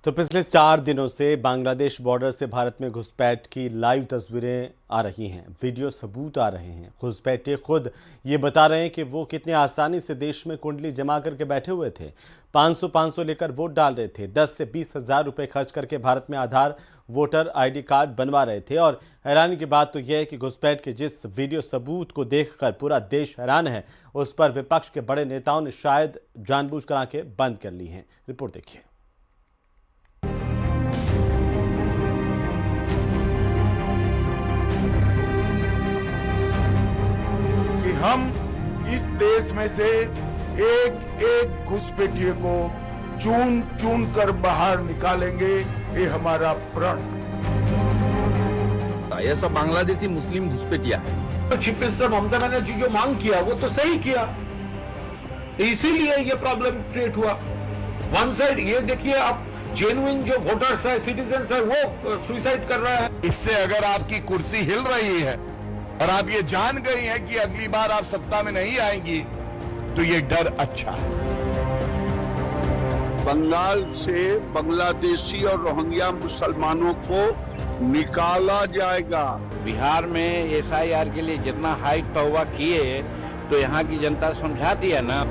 तो पिछले 4 दिनों से बांग्लादेश बॉर्डर से भारत में घुसपैठ की लाइव तस्वीरें आ रही हैं, वीडियो सबूत आ रहे हैं। घुसपैठे खुद ये बता रहे हैं कि वो कितने आसानी से देश में कुंडली जमा करके बैठे हुए थे। 500 लेकर वोट डाल रहे थे। 10 से 20 हज़ार रुपए खर्च करके भारत में आधार वोटर ID कार्ड बनवा रहे थे। और हैरानी की बात तो यह है कि घुसपैठ के जिस वीडियो सबूत को देखकर पूरा देश हैरान है, उस पर विपक्ष के बड़े नेताओं ने शायद जानबूझकर आंखें बंद कर ली हैं। रिपोर्ट देखिए। हम इस देश में से एक एक घुसपैठिए को चुन चुन कर बाहर निकालेंगे, ये हमारा प्रण। ये सब बांग्लादेशी मुस्लिम घुसपैठिया है। तो चीफ मिनिस्टर ममता बनर्जी जो मांग किया वो तो सही किया, तो इसीलिए ये प्रॉब्लम क्रिएट हुआ। वन साइड ये देखिए, आप जेन्युइन जो वोटर्स है, सिटीजन्स है, वो सुसाइड कर रहा है। इससे अगर आपकी कुर्सी हिल रही है और आप ये जान गई हैं कि अगली बार आप सत्ता में नहीं आएंगी, तो ये डर अच्छा है। बंगाल से बांग्लादेशी और रोहिंग्या मुसलमानों को निकाला जाएगा। बिहार में SIR के लिए जितना हाइट तौबा किए, तो यहाँ की जनता समझाती है ना।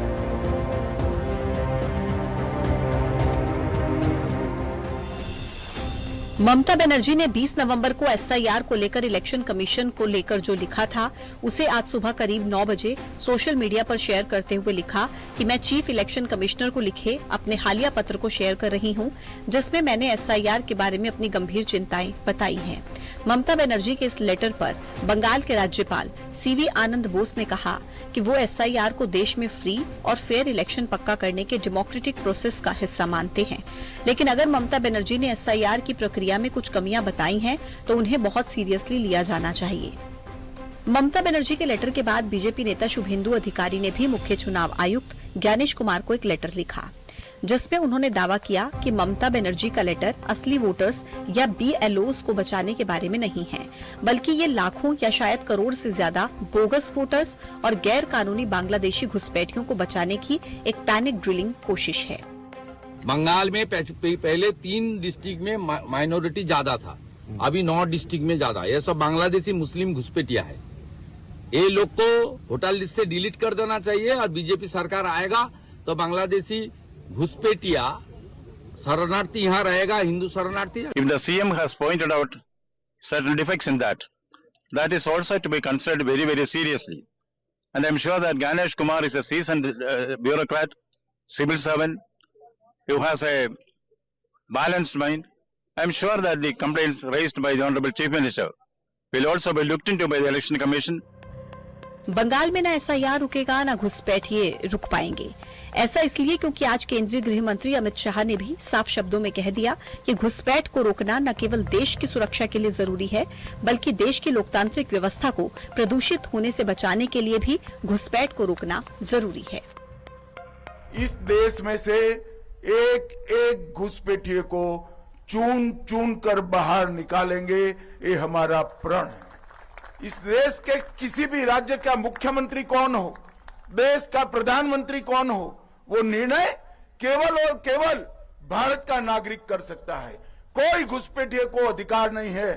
ममता बनर्जी ने 20 नवंबर को SIR को लेकर इलेक्शन कमीशन को लेकर जो लिखा था, उसे आज सुबह करीब 9 बजे सोशल मीडिया पर शेयर करते हुए लिखा कि मैं चीफ इलेक्शन कमिश्नर को लिखे अपने हालिया पत्र को शेयर कर रही हूं, जिसमें मैंने SIR के बारे में अपनी गंभीर चिंताएं बताई हैं। ममता बनर्जी के इस लेटर पर बंगाल के राज्यपाल CV आनंद बोस ने कहा कि वो SIR को देश में फ्री और फेयर इलेक्शन पक्का करने के डेमोक्रेटिक प्रोसेस का हिस्सा मानते हैं, लेकिन अगर ममता बनर्जी ने SIR की प्रक्रिया में कुछ कमियां बताई हैं, तो उन्हें बहुत सीरियसली लिया जाना चाहिए। ममता बनर्जी के लेटर के बाद बीजेपी नेता शुभेंदु अधिकारी ने भी मुख्य चुनाव आयुक्त ज्ञानेश कुमार को एक लेटर लिखा, जिसमें उन्होंने दावा किया कि ममता बनर्जी का लेटर असली वोटर्स या BLOs को बचाने के बारे में नहीं है, बल्कि ये लाखों या शायद करोड़ से ज्यादा बोगस वोटर्स और गैर कानूनी बांग्लादेशी घुसपैठियों को बचाने की एक पैनिक ड्रिलिंग कोशिश है। बंगाल में पहले 3 डिस्ट्रिक्ट में माइनॉरिटी ज्यादा था, अभी 9 डिस्ट्रिक्ट में ज्यादा। ये सब बांग्लादेशी मुस्लिम घुसपैठिया है। ये लोग को वोटर लिस्ट से डिलीट कर देना चाहिए, और बीजेपी सरकार आएगा तो बांग्लादेशी घुसपैठिया शरणार्थी यहाँ रहेगा, हिंदू शरणार्थी। If the CM has pointed out certain defects in that, that is also to be considered very, very seriously. And I'm sure that Ganesh Kumar is a seasoned bureaucrat, civil servant, who has a balanced mind. I'm sure that the complaints raised by the Honorable Chief Minister will also be looked into by the Election Commission. Bengal में न SIR रुकेगा, न घुसपैठिए रुक पाएंगे। ऐसा इसलिए क्योंकि आज केंद्रीय गृह मंत्री अमित शाह ने भी साफ शब्दों में कह दिया कि घुसपैठ को रोकना न केवल देश की सुरक्षा के लिए जरूरी है, बल्कि देश की लोकतांत्रिक व्यवस्था को प्रदूषित होने से बचाने के लिए भी घुसपैठ को रोकना जरूरी है। इस देश में से एक एक घुसपैठिए को चुन चुन कर बाहर निकालेंगे, ये हमारा प्रण है। इस देश के किसी भी राज्य का मुख्यमंत्री कौन हो, देश का प्रधानमंत्री कौन हो, वो निर्णय केवल और केवल भारत का नागरिक कर सकता है। कोई घुसपैठिए को अधिकार नहीं है।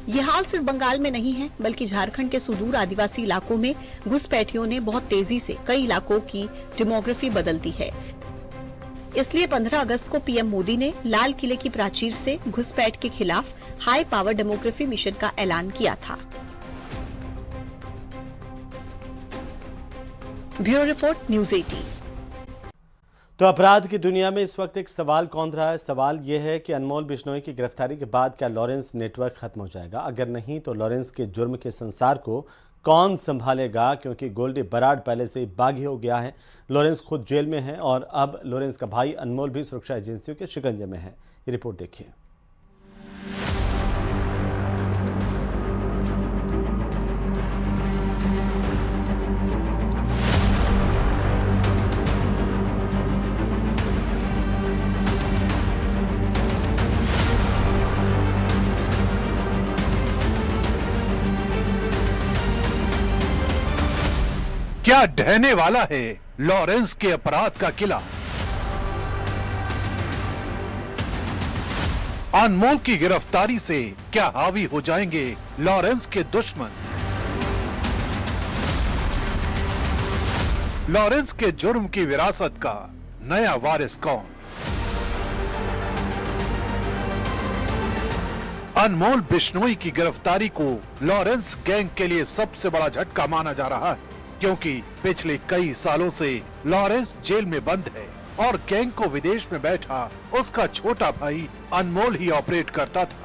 ये हाल सिर्फ बंगाल में नहीं है, बल्कि झारखंड के सुदूर आदिवासी इलाकों में घुसपैठियों ने बहुत तेजी से कई इलाकों की डेमोग्राफी बदल दी है। इसलिए 15 अगस्त को PM मोदी ने लाल किले की प्राचीर से घुसपैठ के खिलाफ हाई पावर डेमोग्राफी मिशन का ऐलान किया था। Bureau report, news 18। तो अपराध की दुनिया में इस वक्त एक सवाल कौंध रहा है। सवाल यह है कि अनमोल बिश्नोई की गिरफ्तारी के बाद क्या लॉरेंस नेटवर्क खत्म हो जाएगा? अगर नहीं तो लॉरेंस के जुर्म के संसार को कौन संभालेगा? क्योंकि गोल्डी बराड़ पहले से ही बागी हो गया है। लॉरेंस खुद जेल में है और अब लॉरेंस का भाई अनमोल भी सुरक्षा एजेंसियों के शिकंजे में है। ये रिपोर्ट देखिए। क्या ढहने वाला है लॉरेंस के अपराध का किला? अनमोल की गिरफ्तारी से क्या हावी हो जाएंगे लॉरेंस के दुश्मन? लॉरेंस के जुर्म की विरासत का नया वारिस कौन? अनमोल बिश्नोई की गिरफ्तारी को लॉरेंस गैंग के लिए सबसे बड़ा झटका माना जा रहा है, क्योंकि पिछले कई सालों से लॉरेंस जेल में बंद है और गैंग को विदेश में बैठा उसका छोटा भाई अनमोल ही ऑपरेट करता था।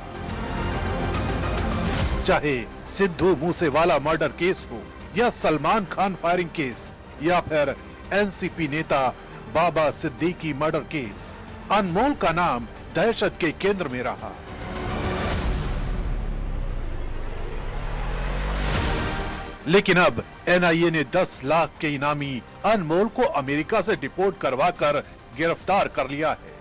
चाहे सिद्धू मूसेवाला मर्डर केस हो या सलमान खान फायरिंग केस या फिर एनसीपी नेता बाबा सिद्दीकी मर्डर केस, अनमोल का नाम दहशत के केंद्र में रहा। लेकिन अब एनआईए ने 10 लाख के इनामी अनमोल को अमेरिका से डिपोर्ट करवाकर गिरफ्तार कर लिया है।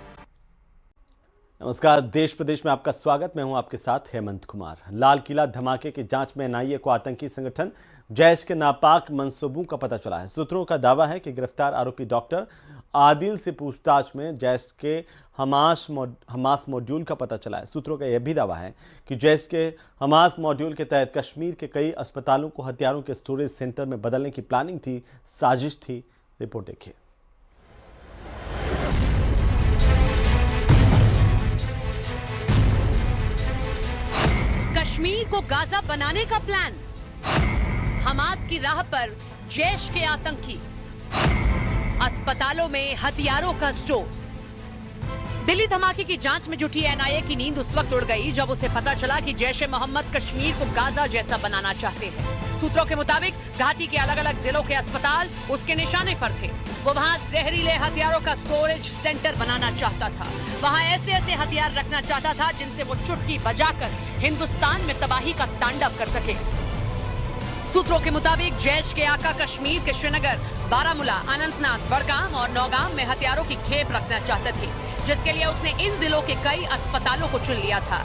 नमस्कार, देश प्रदेश में आपका स्वागत। मैं हूं आपके साथ हेमंत कुमार। लाल किला धमाके की जांच में एनआईए को आतंकी संगठन जैश के नापाक मंसूबों का पता चला है। सूत्रों का दावा है कि गिरफ्तार आरोपी डॉक्टर आदिल से पूछताछ में जैश के हमास मॉड्यूल का पता चला है। सूत्रों का यह भी दावा है कि जैश के हमास मॉड्यूल के तहत कश्मीर के कई अस्पतालों को हथियारों के स्टोरेज सेंटर में बदलने की प्लानिंग थी, साजिश थी। रिपोर्ट देखिए। कश्मीर को गाजा बनाने का प्लान, हमास की राह पर जैश के आतंकी, अस्पतालों में हथियारों का स्टोर। दिल्ली धमाके की जांच में जुटी एनआईए की नींद उस वक्त उड़ गई जब उसे पता चला कि जैश-ए मोहम्मद कश्मीर को गाजा जैसा बनाना चाहते हैं। सूत्रों के मुताबिक घाटी के अलग अलग जिलों के अस्पताल उसके निशाने पर थे। वो वहां जहरीले हथियारों का स्टोरेज सेंटर बनाना चाहता था। वहां ऐसे ऐसे हथियार रखना चाहता था जिनसे वो चुटकी बजाकर हिंदुस्तान में तबाही का तांडव कर सके। सूत्रों के मुताबिक जैश के आका कश्मीर के श्रीनगर, बारामूला, अनंतनाग, बड़गाम और नौगाम में हथियारों की खेप रखना चाहते थे, जिसके लिए उसने इन जिलों के कई अस्पतालों को चुन लिया था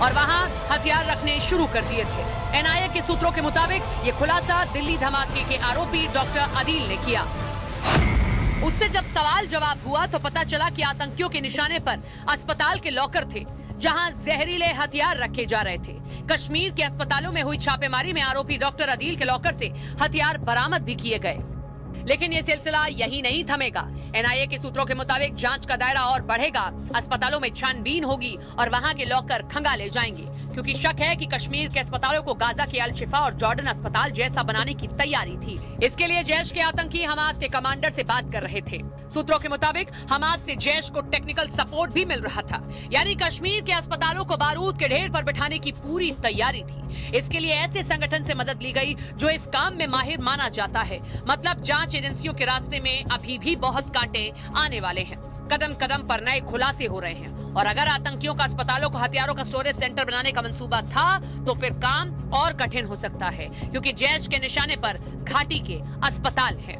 और वहां हथियार रखने शुरू कर दिए थे। एनआईए के सूत्रों के मुताबिक ये खुलासा दिल्ली धमाके के आरोपी डॉक्टर आदिल ने किया। उससे जब सवाल जवाब हुआ तो पता चला कि आतंकियों के निशाने पर अस्पताल के लॉकर थे, जहां जहरीले हथियार रखे जा रहे थे। कश्मीर के अस्पतालों में हुई छापेमारी में आरोपी डॉक्टर आदिल के लॉकर से हथियार बरामद भी किए गए। लेकिन ये सिलसिला यही नहीं थमेगा। एनआईए के सूत्रों के मुताबिक जांच का दायरा और बढ़ेगा। अस्पतालों में छानबीन होगी और वहां के लॉकर खंगाले जाएंगे, क्योंकि शक है कि कश्मीर के अस्पतालों को गाजा के अल शिफा और जॉर्डन अस्पताल जैसा बनाने की तैयारी थी। इसके लिए जैश के आतंकी हमास के कमांडर से बात कर रहे थे। सूत्रों के मुताबिक हमास से जैश को टेक्निकल सपोर्ट भी मिल रहा था, यानी कश्मीर के अस्पतालों को बारूद के ढेर पर बिठाने की पूरी तैयारी थी। इसके लिए ऐसे संगठन से मदद ली गई जो इस काम में माहिर माना जाता है। मतलब जांच एजेंसियों के रास्ते में अभी भी बहुत कांटे आने वाले हैं। कदम कदम पर नए खुलासे हो रहे हैं और अगर आतंकियों का अस्पतालों को हथियारों का स्टोरेज सेंटर बनाने का मंसूबा था तो फिर काम और कठिन हो सकता है, क्योंकि जैश के निशाने पर घाटी के अस्पताल हैं।